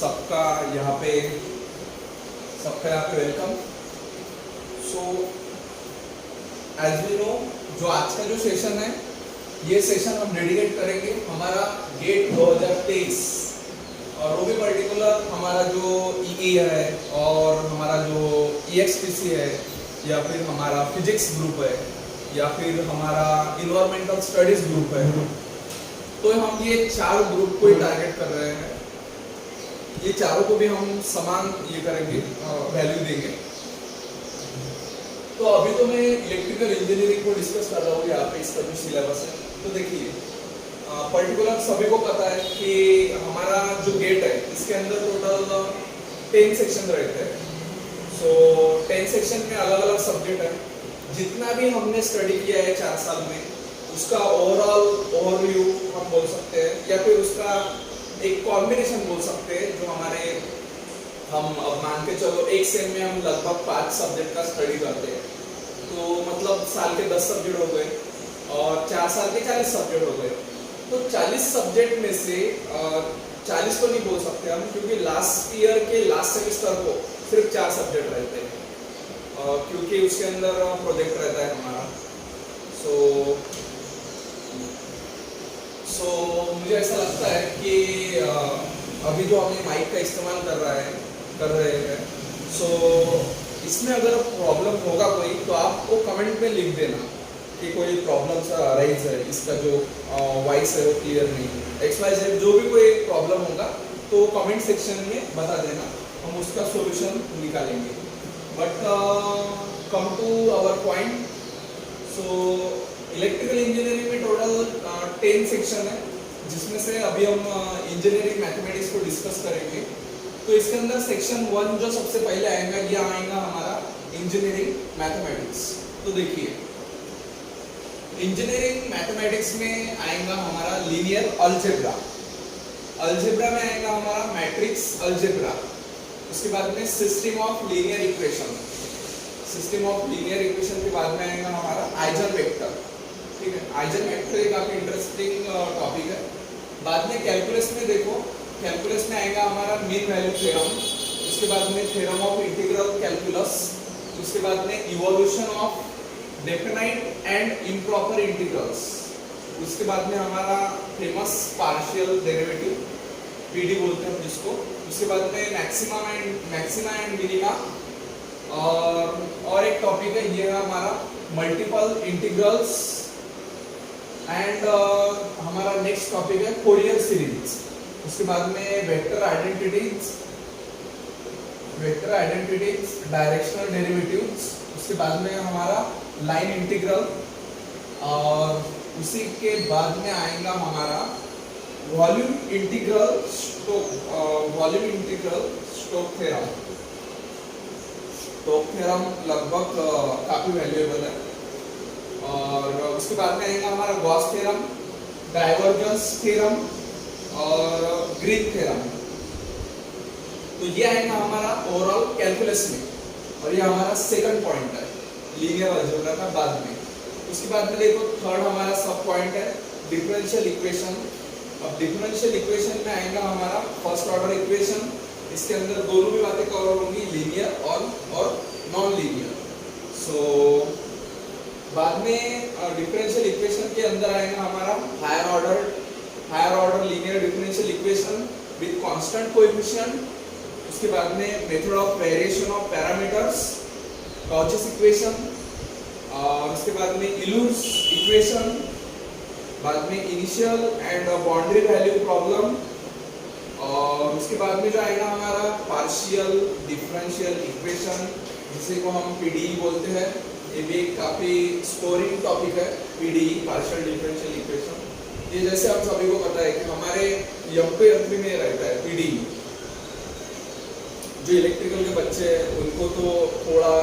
सबका यहाँ पे welcome. So as we know, जो आज का जो सेशन है, ये सेशन हम डेडिकेट करेंगे हमारा गेट 2023, और वो भी पर्टिकुलर हमारा जो ईई है और हमारा जो ईएक्सपीसी है, या फिर हमारा फिजिक्स ग्रुप है, या फिर हमारा इन्वायरमेंटल स्टडीज ग्रुप है। तो हम ये चार ग्रुप को ही टारगेट कर रहे हैं। ये चारों को भी हम समान ये करेंगे, वैल्यू देंगे। तो अभी तो मैं इलेक्ट्रिकल इंजीनियरिंग को डिस्कस कर रहा हूँ यहाँ पे, इसका जो सिलेबस है। तो देखिए, पर्टिकुलर सभी को पता है कि हमारा जो गेट है, इसके अंदर टोटल 10 सेक्शन रहते हैं। सो 10 सेक्शन में अलग अलग सब्जेक्ट है। जितना भी हमने स्टडी किया है 4 साल में, उसका ओवरऑल ओवरव्यू हम बोल सकते हैं, या फिर उसका एक कॉम्बिनेशन बोल सकते हैं। जो हमारे हम अब मान के चलो एक सेम में हम लगभग 5 सब्जेक्ट का स्टडी करते हैं, तो मतलब साल के 10 सब्जेक्ट हो गए और 4 साल के 40 सब्जेक्ट हो गए। तो 40 सब्जेक्ट में से 40 तो नहीं बोल सकते हम, क्योंकि लास्ट ईयर के लास्ट सेमेस्टर को सिर्फ 4 सब्जेक्ट रहते हैं, क्योंकि उसके अंदर प्रोजेक्ट रहता है हमारा। सो मुझे ऐसा लगता है कि अभी जो हमें माइक का इस्तेमाल कर रहे हैं, सो इसमें अगर प्रॉब्लम होगा कोई, तो आपको कमेंट में लिख देना कि कोई प्रॉब्लम सा अराइज है, इसका जो वॉइस है वो क्लियर नहीं है, XYZ जो भी कोई प्रॉब्लम होगा तो कमेंट सेक्शन में बता देना, हम उसका सॉल्यूशन निकालेंगे। But come to our point. So electrical engineering में टोटल 10 सेक्शन है, जिसमें से अभी हम इंजीनियरिंग मैथमेटिक्स को डिस्कस करेंगे। तो इसके अंदर सेक्शन 1 जो सबसे पहले आएगा, ये आएगा हमारा इंजीनियरिंग मैथमेटिक्स। तो देखिए, इंजीनियरिंग मैथमेटिक्स में आएगा हमारा लीनियर अलजेब्रा, अलजेब्रा में आएगा हमारा मैट्रिक्स अलजेब्रा, उसके बाद में system of linear equation, system of linear equation के बाद में आएगा हमारा आइजन वेक्टर। ठीक है, आइजन वेक्टर एक काफी इंटरेस्टिंग टॉपिक है। बाद में कैलकुलस में देखो, कैलकुलस में आएगा हमारा मीन वैल्यू थ्योरम, उसके बाद में थ्योरम ऑफ इंटीग्रल कैलकुलस, उसके बाद में evolution of definite and improper integrals, उसके बाद में हमारा फेमस पार्शियल डेरिवेटिव, पीडी बोलते हैं जिसको, उसके बाद में मैक्सिमा एंड मिनिमा, और एक टॉपिक है ये है हमारा मल्टीपल इंटीग्रल्स, एंड हमारा नेक्स्ट टॉपिक है फोरियर सीरीज। उसके बाद में वेक्टर आइडेंटिटीज, डायरेक्शनल डेरिवेटिव्स, उसके बाद में हमारा लाइन इंटीग्रल, और उसी के बाद में आएगा हमारा volume integral Stokes theorem. Stokes theorem लगभग काफी वैल्यूएबल है। और उसके बाद में आएगा हमारा गॉस थ्योरम, डाइवर्जेंस थ्योरम और ग्रीन थ्योरम। तो ये आएगा हमारा ओवरऑल कैलकुलस में, और ये हमारा सेकंड पॉइंट है लीनियर अलजेब्रा का। बाद में उसके बाद में देखो, थर्ड हमारा सब पॉइंट है डिफरेंशियल इक्वेशन। अब डिफरेंशियल इक्वेशन में आएगा हमारा फर्स्ट ऑर्डर इक्वेशन, इसके अंदर दोनों भी बातें कवर होंगी, लीनियर और नॉन लीनियर। सो बाद में डिफरेंशियल इक्वेशन के अंदर आएगा हमारा higher order linear differential equation with constant coefficient, उसके बाद में method of variation of parameters, Cauchy's equation, और उसके बाद में यूलर्स इक्वेशन, बाद में initial and boundary value problem, और उसके बाद में जो आएगा हमारा पार्शियल डिफरेंशियल इक्वेशन, जिसे को हम पीडीई बोलते हैं। ये भी एक काफी स्कोरिंग टॉपिक है, पीडीई पार्शियल डिफरेंशियल इक्वेशन। ये जैसे आप सभी को पता है कि हमारे M2 में रहता है पीडीई। जो इलेक्ट्रिकल के बच्चे हैं उनको तो थोड़ा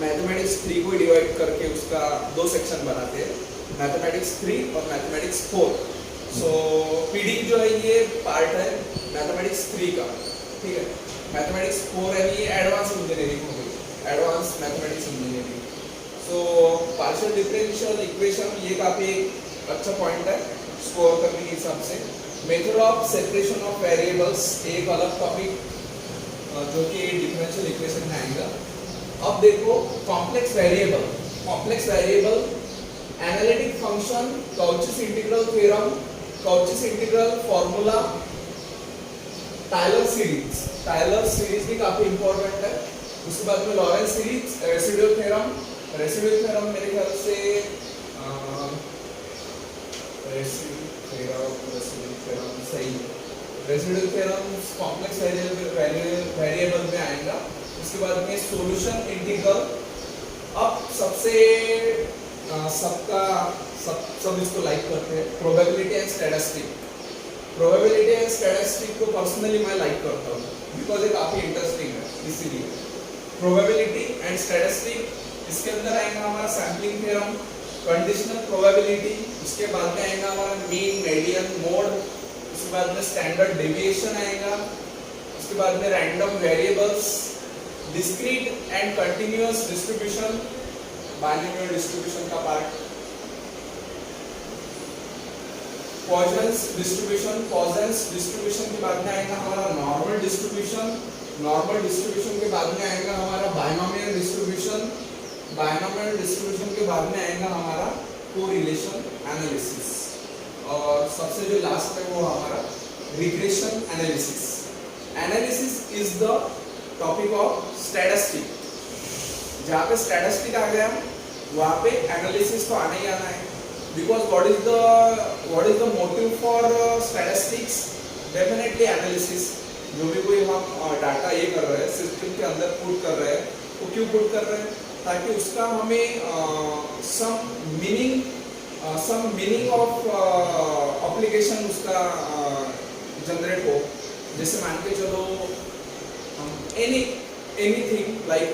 मैथमेटिक्स 3 को डिवाइड करके उसका 2 सेक्शन बनाते हैं, मैथमेटिक्स 3 और मैथमेटिक्स 4। सो पीडी जो है ये पार्ट है मैथमेटिक्स 3 का। ठीक है, मैथमेटिक्स 4 है ये एडवांस इंजीनियरिंग हो गई, advance mathematics engineering. So partial differential equation ये काफी अच्छा पॉइंट है स्कोर करने के हिसाब से। Method of separation of variables एक अलग टॉपिक जो कि डिफरेंशियल इक्वेशन में आएगा। अब देखो complex variable analytic function, Cauchy's integral theorem, Cauchy's integral formula, Taylor series भी काफी इंपॉर्टेंट है। उसके बाद में लॉरेंस सीरीज, रेसिडुअल थ्योरम मेरे ख्याल से रेसिडुअल थ्योरम कॉम्प्लेक्स वेरिएबल में आएगा। उसके बाद में सॉल्यूशन इंटीग्रल। अब सब इसको लाइक करते हैं, प्रोबेबिलिटी एंड स्टैटिस्टिक को पर्सनली मैं लाइक करता हूँ बिकॉज ये काफी इंटरेस्टिंग है। इसीलिए प्रोबेबिलिटी एंड स्टैटिस्टिक, इसके अंदर आएगा हमारा सैम्पलिंग थ्योरम, कंडीशनल प्रोबेबिलिटी, उसके बाद में आएगा हमारा मीन, मीडियन, मोड, उसके बाद में स्टैंडर्ड डेविएशन आएगा, उसके बाद में random variables, discrete and continuous distribution, binomial distribution का पार्ट, पॉइजन्स डिस्ट्रीब्यूशन के बाद में आएगा हमारा नॉर्मल डिस्ट्रीब्यूशन के बाद में आएगा हमारा बाइनोमियल डिस्ट्रीब्यूशन के बाद में आएगा हमारा कोरिलेशन एनालिसिस, और सबसे जो लास्ट है वो हमारा regression analysis is the topic of statistic. जहाँ पे स्टैटिस्टिक आ गया वहाँ पे एनालिसिस तो आना ही आना है, because what is the motive for statistics? Definitely analysis. जो भी कोई हम डाटा ये कर रहे हैं, सिस्टम के अंदर पुट कर रहे हैं, तो क्यों पुट कर रहे हैं? ताकि उसका हमें सम मीनिंग ऑफ एप्लीकेशन उसका जनरेट हो। जैसे मान के चलो anything like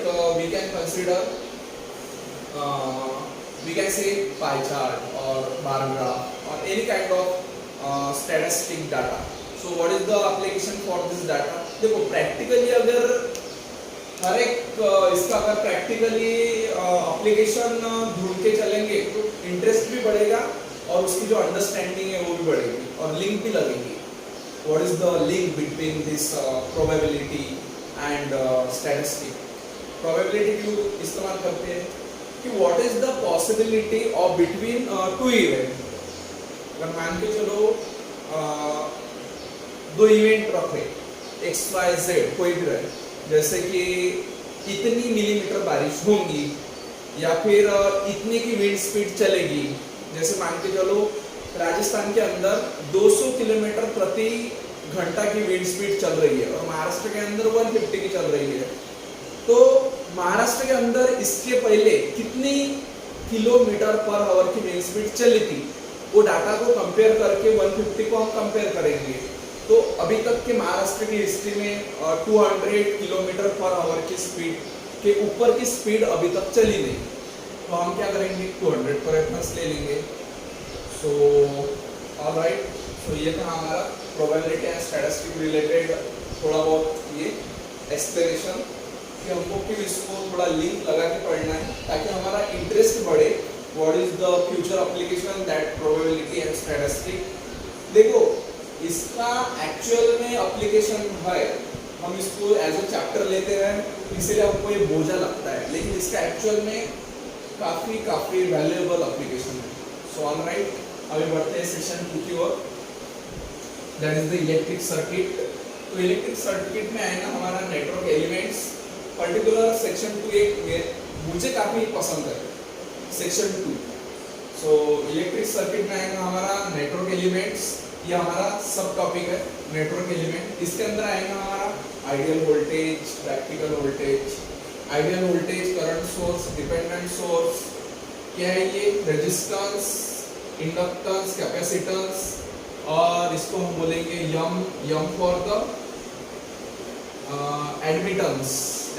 we can say pie chart or bar graph or any kind of statistic data. So what is the application for this data? देखो प्रैक्टिकली अगर हर एक इसका अगर प्रैक्टिकली एप्लीकेशन ढूंढ के चलेंगे तो इंटरेस्ट भी बढ़ेगा और उसकी जो अंडरस्टैंडिंग है वो भी बढ़ेगी और लिंक भी लगेगी। What is the link between this probability and statistic? Probability क्यों इस्तेमाल करते हैं कि what is the possibility of between two event? अगर मान के चलो दो इवेंट रखे XYZ कोई भी रहे, जैसे कि इतनी मिलीमीटर बारिश होगी या फिर इतने की विंड स्पीड चलेगी। जैसे मान के चलो राजस्थान के अंदर 200 किलोमीटर प्रति घंटा की विंड स्पीड चल रही है और महाराष्ट्र के अंदर 150 की चल रही है, तो महाराष्ट्र के अंदर इसके पहले कितनी किलोमीटर पर आवर की विंड स्पीड चली थी, वो डाटा को कंपेयर करके 150 को हम कंपेयर करेंगे। तो अभी तक के महाराष्ट्र की हिस्ट्री में 200 किलोमीटर पर आवर की स्पीड के ऊपर की स्पीड अभी तक चली नहीं, तो हम क्या करेंगे 200 पर रेफरेंस ले लेंगे। सो ऑलराइट, तो ये था हमारा प्रोबेबिलिटी एंड स्टैटिस्टिक रिलेटेड थोड़ा बहुत ये एक्सप्लेनेशन कि हमको क्यों इसको थोड़ा लिंक लगा के पढ़ना है ताकि हमारा इंटरेस्ट बढ़े। What is the future application that probability and statistic. देखो इसका एक्चुअल में एप्लीकेशन है, हम इसको एज अ चैप्टर लेते हैं इसीलिए हमको ये बोझा लगता है, लेकिन इसका एक्चुअल में काफी वैल्यूएबल एप्लीकेशन है। सो ऑलराइट, अभी बढ़ते हैं सेशन 2 की ओर, that is the electric circuit. तो इलेक्ट्रिक सर्किट में आएगा हमारा नेटवर्क एलिमेंट्स, पर्टिकुलर सेक्शन 2 एक मुझे काफी पसंद है, सेक्शन 2। सो इलेक्ट्रिक सर्किट में आएगा हमारा नेटवर्क एलिमेंट्स, ये हमारा सब टॉपिक है नेटवर्क एलिमेंट। इसके अंदर आएगा हमारा ideal voltage, practical voltage, ideal voltage, current source, dependent source, क्या है ये, रेजिस्टेंस, इंडक्टेंस, कैपेसिटेंस, और इसको हम बोलेंगे Y for the admittance,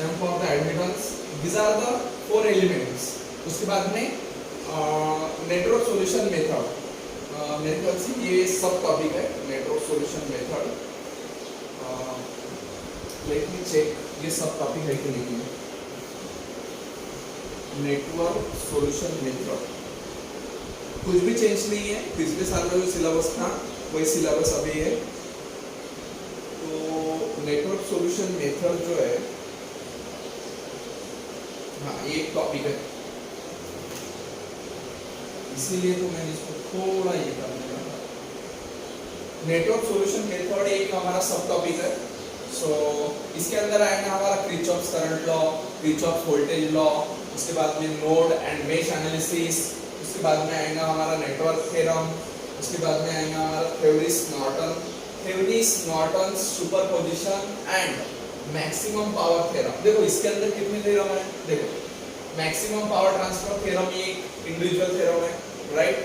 M for the admittance. This are the 4 elements. उसके बाद में नेटवर्क सॉल्यूशन मेथड, मेरे ख्याल से ये सब टॉपिक है network solution method. Let me check ये सब टॉपिक है कि नहीं। नेटवर्क सॉल्यूशन मेथड कुछ भी चेंज नहीं है, पिछले साल में जो सिलेबस था वही सिलेबस अभी है। तो नेटवर्क सॉल्यूशन मेथड जो है, हाँ ये एक टॉपिक है, इसीलिए तो मैंने इसको थोड़ा ये कर दिया। नेटवर्क सॉल्यूशन मेथड एक हमारा सब टॉपिक है। सो इसके अंदर आएगा हमारा Kirchhoff's current law, Kirchhoff's voltage law, उसके बाद में नोड एंड मेश एनालिसिस, उसके बाद में आएगा हमारा नेटवर्क थ्योरम, उसके बाद में आएगा हमारा Thevenin's Norton superposition and maximum power theorem. देखो इसके अंदर कितने थ्योरम है, देखो मैक्सिमम पावर ट्रांसफर थ्योरम ये इंडिविजुअल थ्योरम है, राइट।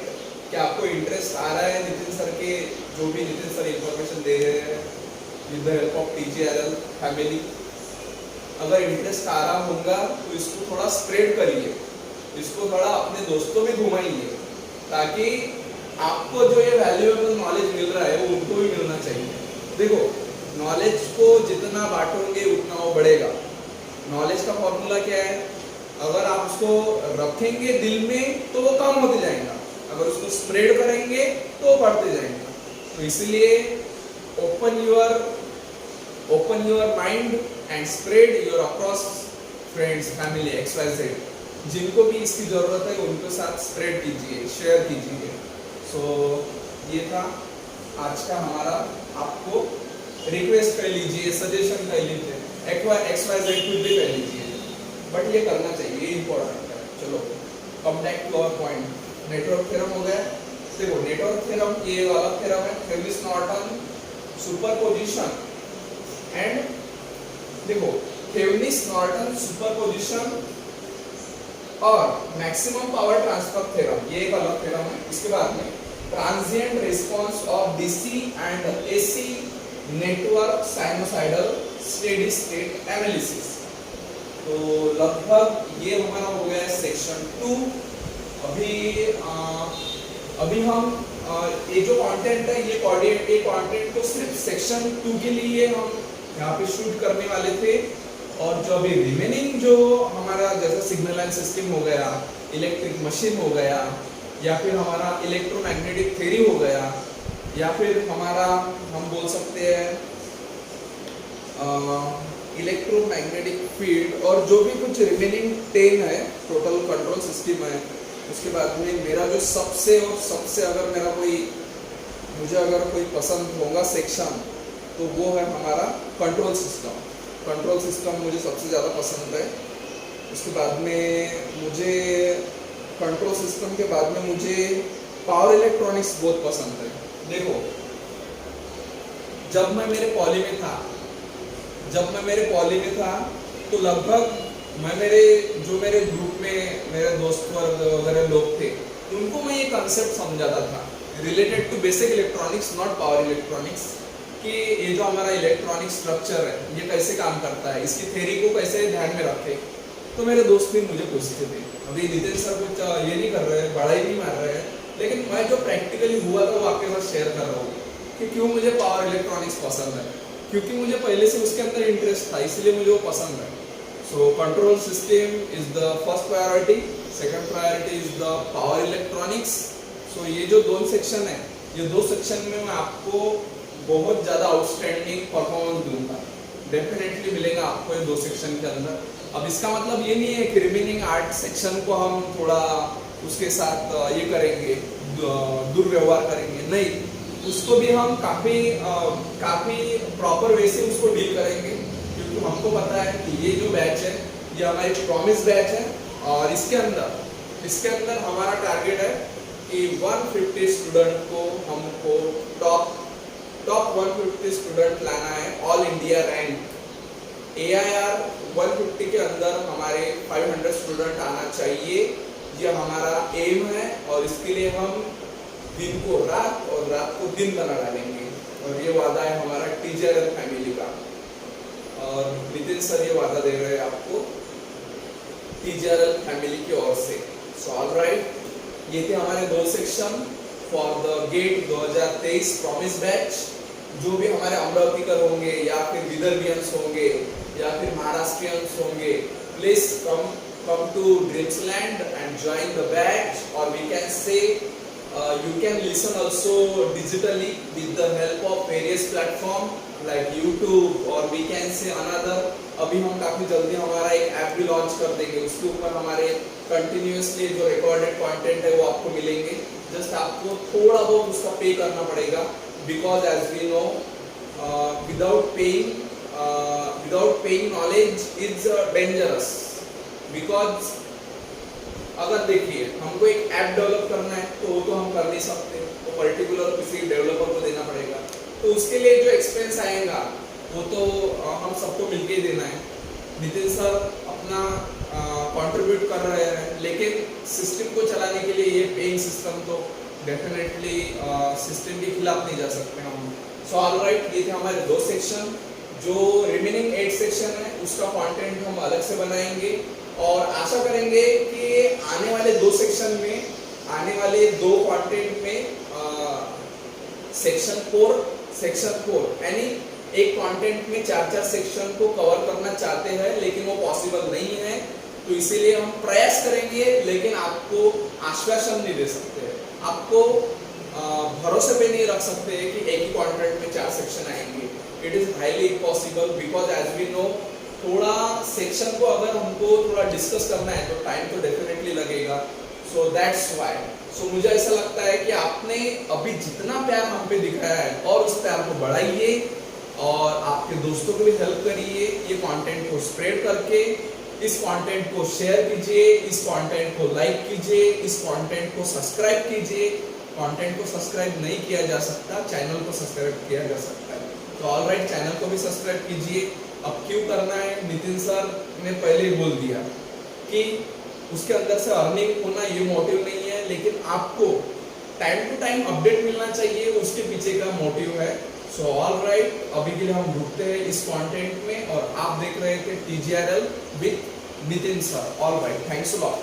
क्या आपको इंटरेस्ट आ रहा है नितिन सर के, जो भी नितिन सर इंफॉर्मेशन दे रहे हैं with the help of TGRL family? अगर इंटरेस्ट आ रहा होगा तो इसको थोड़ा स्प्रेड करिए, इसको थोड़ा अपने दोस्तों में घुमाइए, ताकि आपको जो ये वैल्यूएबल नॉलेज मिल रहा है वो उनको भी मिलना चाहिए। देखो नॉलेज को जितना बांटोगे उतना वो बढ़ेगा। नॉलेज का फॉर्मूला क्या है, अगर आप उसको रखेंगे दिल में तो वो कम होते जाएगा, अगर उसको स्प्रेड करेंगे तो बढ़ते जाएगा। तो इसलिए open your mind and spread your across friends, family, XYZ, जिनको भी इसकी जरूरत है उनके साथ स्प्रेड कीजिए, शेयर कीजिए। सो ये था आज का हमारा, आपको रिक्वेस्ट कर लीजिए, सजेशन कर लीजिए, XYZ कुछ भी कर लीजिए, बट ये करना चाहिए, ये इंपॉर्टेंट है। चलो come back to our point. Network theorem हो गया। देखो नेटवर्क थ्योरम ये वाला थ्योरम है, थेवेनिस नॉर्टन सुपरपोजिशन एंड, देखो थेवेनिस नॉर्टन सुपरपोजिशन और मैक्सिमम पावर ट्रांसफर थ्योरम ये एक अलग थ्योरम है। इसके बाद में transient response of DC and AC network sinusoidal steady state analysis. तो लगभग ये हमारा हो गया सेक्शन 2। अभी हम ये जो कंटेंट है ये कंटेंट को सिर्फ सेक्शन 2 के लिए हम यहाँ पे शूट करने वाले थे, और जो अभी रिमेनिंग जो हमारा जैसे सिग्नल एंड सिस्टम हो गया, इलेक्ट्रिक मशीन हो गया, या फिर हमारा इलेक्ट्रोमैग्नेटिक थ्योरी हो गया, या फिर हमारा हम बोल सकते हैं इलेक्ट्रोमैग्नेटिक फील्ड, और जो भी कुछ रिमेनिंग 10 है टोटल कंट्रोल सिस्टम है। उसके बाद में मेरा जो सबसे अगर मेरा मुझे अगर कोई पसंद होगा सेक्शन, तो वो है हमारा कंट्रोल सिस्टम। कंट्रोल सिस्टम मुझे सबसे ज़्यादा पसंद है। उसके बाद में मुझे कंट्रोल सिस्टम के बाद में मुझे पावर इलेक्ट्रॉनिक्स बहुत पसंद है। देखो जब मैं मेरे पॉली में था तो लगभग मेरे ग्रुप में मेरे दोस्त वगैरह लोग थे, उनको मैं ये कंसेप्ट समझाता था related to basic electronics, not power electronics, कि ये जो हमारा इलेक्ट्रॉनिक स्ट्रक्चर है ये कैसे काम करता है, इसकी थ्योरी को कैसे ध्यान में रखे। तो मेरे दोस्त भी मुझे पूछते थे, अभी नितिन सर कुछ ये नहीं कर रहे हैं, बड़ा ही नहीं मार रहे हैं, लेकिन मैं जो प्रैक्टिकली हुआ था वो आपके साथ शेयर कर रहा हूँ कि क्यों मुझे पावर इलेक्ट्रॉनिक्स पसंद है, क्योंकि मुझे पहले से उसके अंदर इंटरेस्ट था, इसलिए मुझे वो पसंद है। So control system is the first priority, second priority is the power electronics. So ये जो 2 सेक्शन है, ये 2 सेक्शन में मैं आपको बहुत ज़्यादा आउटस्टैंडिंग परफॉर्मेंस दूंगा, डेफिनेटली मिलेगा आपको ये 2 सेक्शन के अंदर। अब इसका मतलब ये नहीं है कि रिमेनिंग 8 सेक्शन को हम थोड़ा उसके साथ ये करेंगे, दुर्व्यवहार करेंगे, नहीं, उसको भी हम काफ़ी प्रॉपर वे से उसको डील करेंगे, क्योंकि हमको पता है कि ये जो बैच है ये हमारी प्रॉमिस बैच है, और इसके अंदर हमारा टारगेट है कि 150 स्टूडेंट को हमको टॉप 150 स्टूडेंट लाना है, ऑल इंडिया रैंक। AIR 150 के अंदर हमारे 500 स्टूडेंट आना चाहिए, ये हमारा एम है, और इसके लिए हम दिन को रात और रात को दिन बना डालेंगे, और ये वादा है हमारा टीजीआरएल फैमिली का, और नितिन सर ये वादा दे रहे हैं आपको टीजीआरएल फैमिली की ओर से। सो ऑलराइट, ये थे हमारे 2 section for the GATE 2023 promise batch. जो भी हमारे अमरावतीकर होंगे, या फिर विदर्भियंस होंगे, या फिर महाराष्ट्रियंस होंगे, please come to Dreamsland and join the batch, और we can say You can listen also digitally with the help of various platform like YouTube or we can say another. अभी हम काफी जल्दी हमारा एक ऐप भी लॉन्च कर देंगे, उसके ऊपर हमारे कंटिन्यूअसली जो रिकॉर्डेड कंटेंट है वो आपको मिलेंगे. जस्ट आपको थोड़ा बहुत उसका पे करना पड़ेगा, because as we know without paying knowledge is dangerous. Because अगर देखिए हमको एक ऐप डेवलप करना है तो वो तो हम कर नहीं सकते, वो पर्टिकुलर किसी डेवलपर को देना पड़ेगा. तो उसके लिए जो एक्सपेंस आएगा वो तो हम सबको मिलके ही देना है. नितिन सर अपना कंट्रीब्यूट कर रहे हैं, लेकिन सिस्टम को चलाने के लिए ये पेइंग सिस्टम तो डेफिनेटली सिस्टम के खिलाफ नहीं जा सकते हम. सो ऑलराइट, ये थे हमारे 2 सेक्शन. जो रिमेनिंग 8 सेक्शन है उसका कंटेंट हम अलग से बनाएंगे और आशा करेंगे कि आने वाले 2 सेक्शन में, आने वाले 2 कंटेंट में सेक्शन 4 यानी एक कंटेंट में 4 सेक्शन को कवर करना चाहते हैं, लेकिन वो पॉसिबल नहीं है. तो इसीलिए हम प्रयास करेंगे, लेकिन आपको आश्वासन नहीं दे सकते, आपको भरोसे पे नहीं रख सकते कि एक ही कंटेंट में 4 सेक्शन आएंगे. It is highly impossible, because as we know थोड़ा सेक्शन को अगर हमको थोड़ा डिस्कस करना है तो टाइम तो डेफिनेटली लगेगा. So that's why. सो मुझे ऐसा लगता है कि आपने अभी जितना प्यार हम पे दिखाया है और उस प्यार को बढ़ाइए और आपके दोस्तों को भी हेल्प करिए. ये कंटेंट को स्प्रेड करके इस कंटेंट को शेयर कीजिए, इस कंटेंट को लाइक कीजिए, इस कंटेंट को सब्सक्राइब कीजिए. कंटेंट को सब्सक्राइब नहीं किया जा सकता, चैनल को सब्सक्राइब किया जा सकता है. तो ऑलराइट, चैनल को भी सब्सक्राइब कीजिए. अब क्यों करना है, नितिन सर ने पहले ही बोल दिया कि उसके अंदर से अर्निंग होना ये मोटिव नहीं है, लेकिन आपको टाइम टू टाइम अपडेट मिलना चाहिए, उसके पीछे का मोटिव है. सो ऑलराइट, अभी के लिए हम रुकते हैं इस कंटेंट में और आप देख रहे थे TGRL with Nitin sir. Alright, thanks a lot.